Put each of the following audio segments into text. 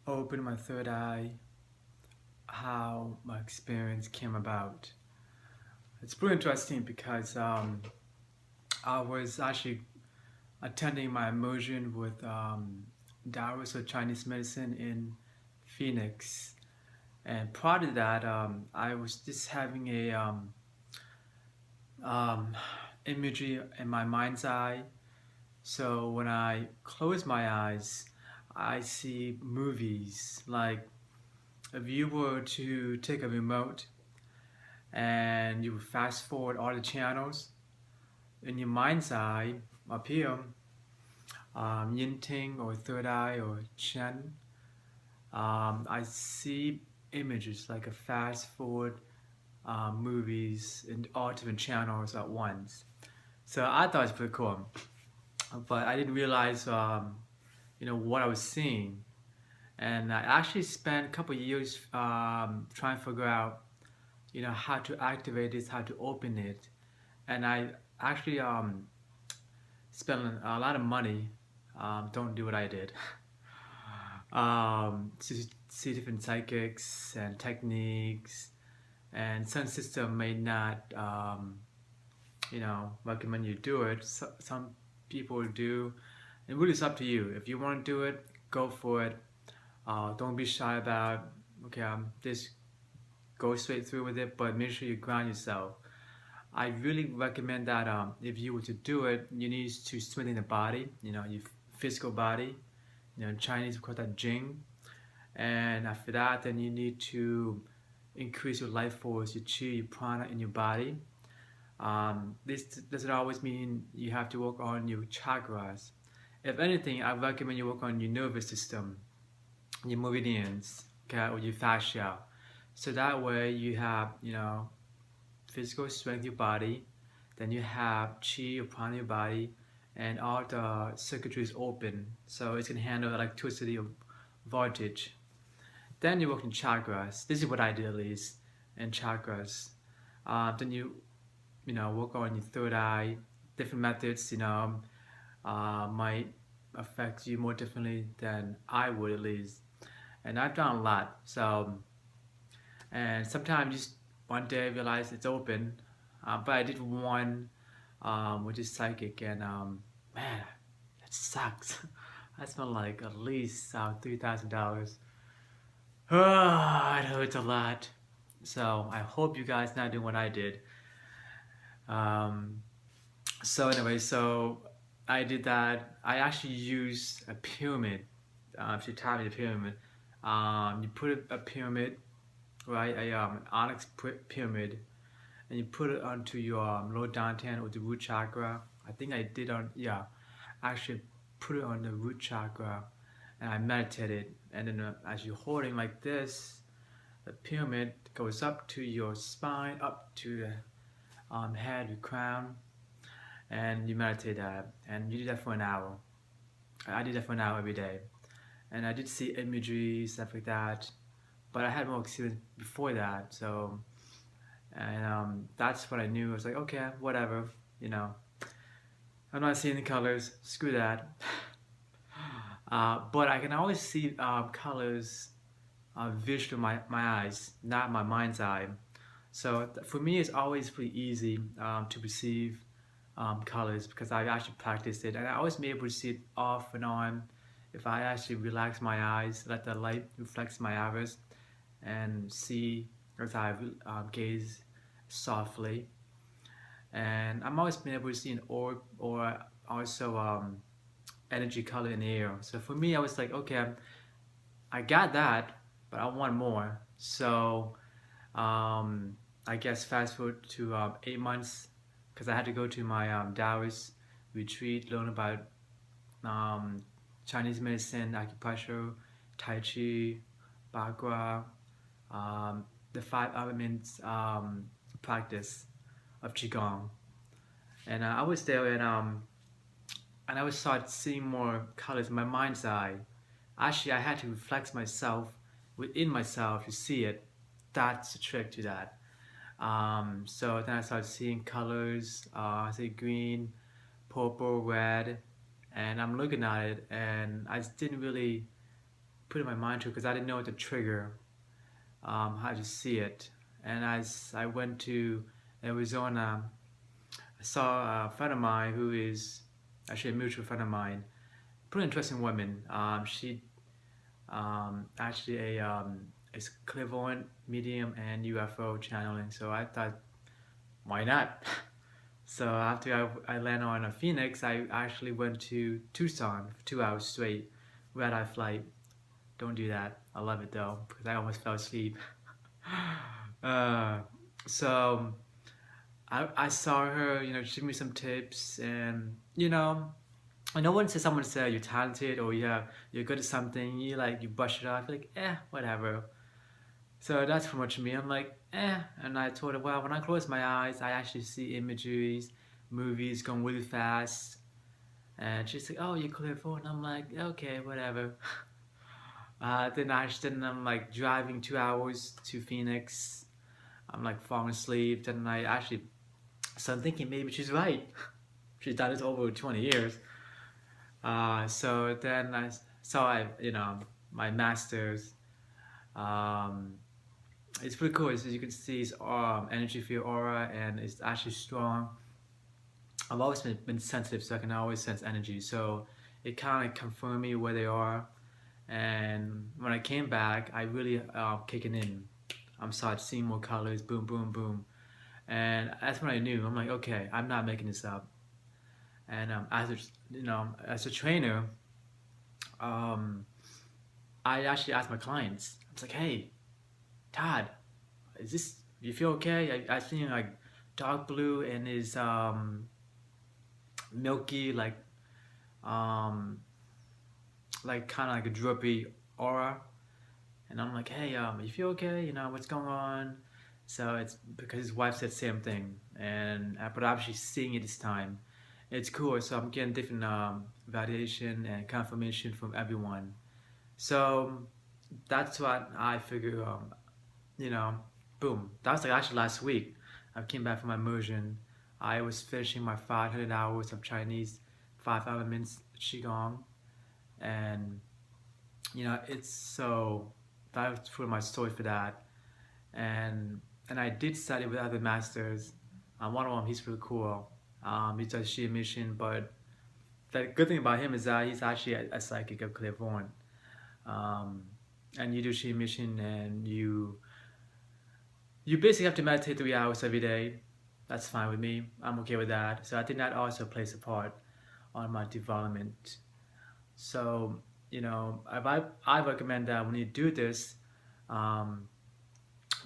opened my third eye, how my experience came about. It's pretty interesting because I was actually attending my immersion with Taoist or Chinese medicine in Phoenix. And prior to that, I was just having a um, imagery in my mind's eye. So when I close my eyes, I see movies. Like if you were to take a remote and you fast forward all the channels in your mind's eye up here, yin ting or third eye or chen, I see images like a fast forward movies in all different channels at once. So I thought it was pretty cool, but I didn't realize what I was seeing. And I actually spent a couple of years trying to figure out how to activate this, how to open it. And I actually spent a lot of money. Don't do what I did. To see different psychics and techniques, and some system may not recommend you do it. Some people do. It really is up to you. If you want to do it, go for it. Don't be shy about okay, just go straight through with it, but make sure you ground yourself. I really recommend that if you were to do it, you need to strengthen the body, your physical body. In Chinese we call that Jing. And after that, then you need to increase your life force, your chi, your prana in your body. This doesn't always mean you have to work on your chakras. If anything, I recommend you work on your nervous system, your meridians, okay, or your fascia. So that way you have, physical strength your body, then you have chi, your prana your body, and all the circuitry is open, so it can handle electricity or voltage. Then you work in chakras. This is what I did at least in chakras. Then you work on your third eye. Different methods, might affect you more differently than I would at least. And I've done a lot. So, and sometimes just one day I realize it's open. But I did one, which is psychic, and man, that sucks. I spent like at least $3,000. It hurts a lot. So I hope you guys not doing what I did. Um, so anyway, so I did that. I actually used a pyramid. If you tie me the pyramid, you put a pyramid, right? An onyx pyramid, and you put it onto your lower dantian or the root chakra. I think I did on yeah, actually put it on the root chakra, and I meditated. And then as you're holding like this, the pyramid goes up to your spine, up to the head, your crown, and you meditate that. And you do that for an hour. I did that for an hour every day, and I did see imagery, stuff like that. But I had more experience before that, so and that's what I knew. I was like, okay, whatever, you know. I'm not seeing the colors. Screw that. But I can always see colors visual my eyes, not my mind's eye. So for me, it's always pretty easy to perceive colors because I actually practiced it, and I always be able to see it off and on. If I actually relax my eyes, let the light reflect my iris, and see as I gaze softly, and I'm always been able to see an orb or also energy color in the air. So for me, I was like, okay, I got that, but I want more. So I guess fast forward to 8 months because I had to go to my Taoist retreat, learn about um, Chinese medicine, acupressure, Tai Chi, Bagua, the five elements practice of Qigong. And I was there and I was start seeing more colors in my mind's eye. Actually, I had to reflect myself within myself to see it. That's the trick to that. So then I started seeing colors, I see green, purple, red, and I'm looking at it, and I just didn't really put in my mind to because I didn't know what to trigger, how to see it. And as I went to Arizona, I saw a friend of mine who is actually a mutual friend of mine, pretty interesting woman. She actually is clairvoyant, medium, and UFO channeling. So I thought, why not? So after I landed on a Phoenix, I actually went to Tucson for 2 hours straight, red eye flight. Don't do that. I love it though because I almost fell asleep. uh, so I saw her, she gave me some tips, and I know when someone says you're talented or you're good at something, you brush it off, you're like whatever. So that's pretty much me. I'm like and I told her, well, when I close my eyes, I actually see imageries, movies going really fast, and she's like, oh, you're clairvoyant. I'm like, okay, whatever. Then I'm like driving 2 hours to Phoenix. I'm like falling asleep. Then I actually started thinking maybe she's right. She's done this over 20 years. So then my master's. Um, it's pretty cool. As you can see, it's energy field aura, and it's actually strong. I've always been sensitive, so I can always sense energy. So it kind of confirmed me where they are. And when I came back, I really kicking in. I'm started seeing more colors, boom, boom, boom. And that's when I knew. I'm like, okay, I'm not making this up. And as a trainer, um, I actually asked my clients. I was like, hey, Todd, is this? You feel okay? I seen like dark blue and is milky, um kind of like a droopy aura. And I'm like, hey, you feel okay? What's going on? So it's because his wife said the same thing, and but I'm actually seeing it this time. It's cool. So I'm getting different validation and confirmation from everyone. So that's what I figure. You know, boom. That was like actually last week. I came back from my immersion. I was finishing my 500 hours of Chinese 5 elements qigong, and it's so that was for my story for that. And I did study with other masters. One of them, he's really cool. He does Xi mission, but the good thing about him is that he's actually a psychic of clairvoyant. Um, and you do Xi mission, and you basically have to meditate 3 hours every day. That's fine with me. I'm okay with that. So I think that also plays a part on my development. So I recommend that when you do this, um,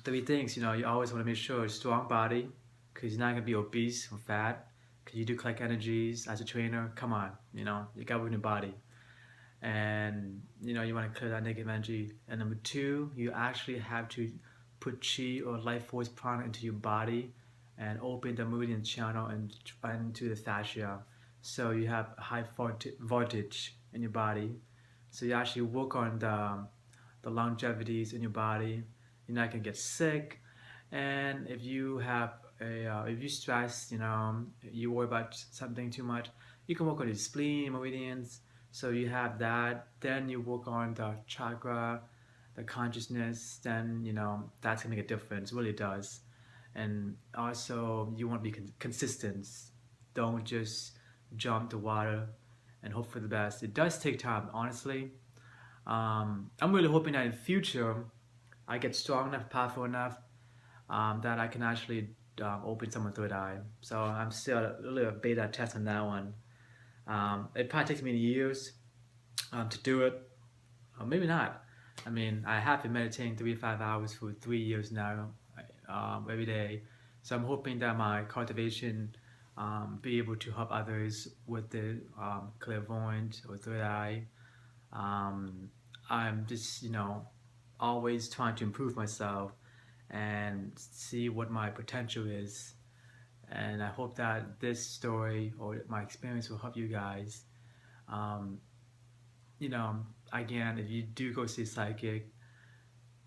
three things. You always want to make sure a strong body, because you're not gonna be obese or fat. Because you do collect energies as a trainer. Come on, you got to win your body, and you want to clear that negative energy. And number two, you actually have to put chi or life force prana into your body, and open the meridian channel and into the fascia, so you have high voltage in your body. So you actually work on the longevities in your body. You're not gonna get sick, and if you have if you stress, you worry about something too much, you can work on your spleen meridians. So you have that. Then you work on the chakra, the consciousness. Then that's gonna make a difference. It really does. And also, you want to be consistent. Don't just jump the water and hope for the best. It does take time, honestly. I'm really hoping that in future I get strong enough, powerful enough, that I can actually open someone's third eye. So I'm still a little beta test on that one. It probably takes me years to do it, or maybe not. I mean, I have been meditating 3 to 5 hours for 3 years now, every day. So I'm hoping that my cultivation be able to help others with the clairvoyant or third eye. Um, I'm just, always trying to improve myself and see what my potential is. And I hope that this story or my experience will help you guys. Um, you know, Again, if you do go see a psychic,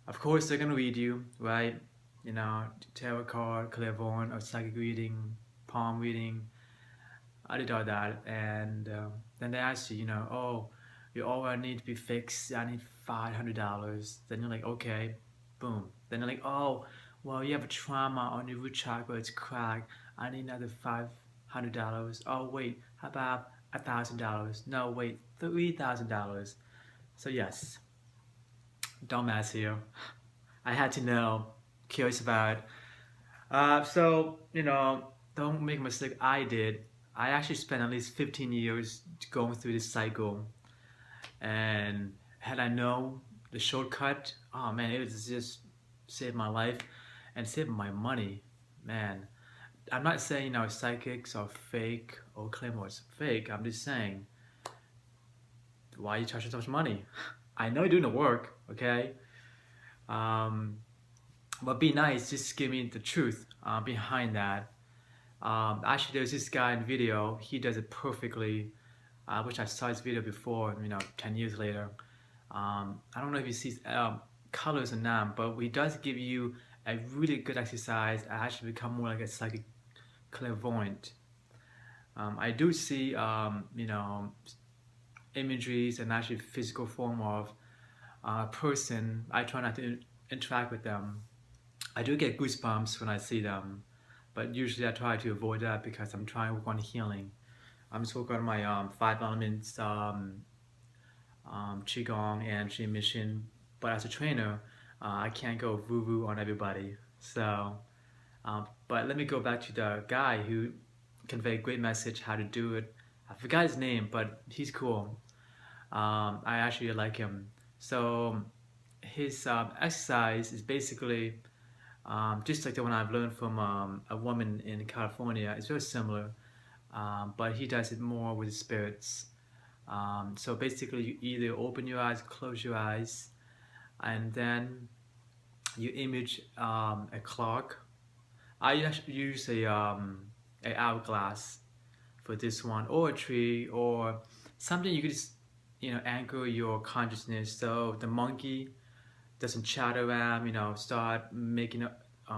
of course they're gonna read you, right? Tarot card, clairvoyant, or psychic reading, palm reading. I did all that, and then they ask you, oh, your aura need to be fixed. I need $500. Then you're like, okay, boom. Then you're like, oh, well, you have a trauma on your root chakra, it's cracked. I need another $500. Oh, wait, how about $1,000? No, wait, $3,000. So yes, dumbass here. I had to know, curious about. So don't make a mistake I did. I actually spent at least 15 years going through this cycle, and had I known the shortcut, oh man, it would just save my life and save my money, man. I'm not saying psychics are fake or claymores fake. I'm just saying, why are you charging so much money? I know you're doing the work, okay? Um, but be nice. Just give me the truth behind that. Actually, there's this guy in video. He does it perfectly. Which I saw his video before. 10 years later. I don't know if he sees colors or not, but he does give you a really good exercise. I actually become more like a psychic clairvoyant. I do see, imageries and actually physical form of a person. I try not to interact with them. I do get goosebumps when I see them, but usually I try to avoid that because I'm trying to work on healing. I'm just working on my five elements, qigong and Qi mission. But as a trainer, I can't go woo woo on everybody. So, but let me go back to the guy who conveyed a great message how to do it. I forgot his name, but he's cool. I actually like him. So his exercise is basically just like the one I've learned from a woman in California. It's very similar, but he does it more with spirits. So basically, you either open your eyes, close your eyes, and then you image a clock. I actually use a hourglass for this one, or a tree, or something you could just anchor your consciousness. So the monkey doesn't chatter around, start making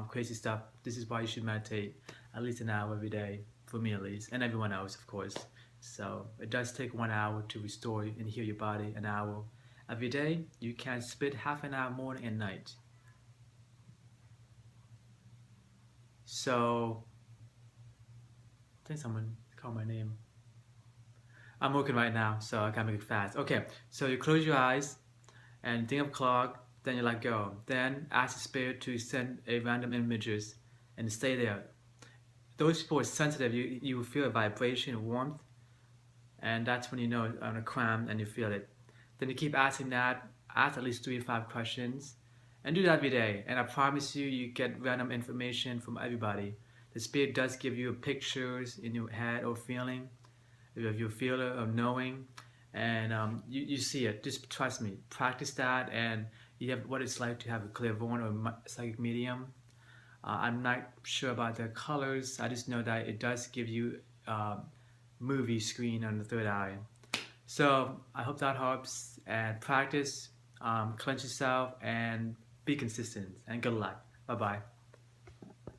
crazy stuff. This is why you should meditate at least an hour every day, for me at least, and everyone else, of course. So it does take 1 hour to restore and heal your body. An hour every day. You can split half an hour morning and night. So I think someone called my name. I'm working right now, so I can't make it fast. Okay, so you close your eyes and think of clock, then you let go. Then ask the spirit to send a random images and stay there. Those people are sensitive. You will feel a vibration, warmth, and that's when you know on a cram and you feel it. Then you keep asking that. Ask at least 3 to 5 questions, and do that every day. And I promise you, you get random information from everybody. The spirit does give you pictures in your head or feeling. If you feel it or knowing, and you see it. Just trust me. Practice that, and you have what it's like to have a clairvoyant or psychic medium. I'm not sure about the colors. I just know that it does give you movie screen on the third eye. So I hope that helps. And practice, cleanse yourself, and be consistent. And good luck. Bye bye.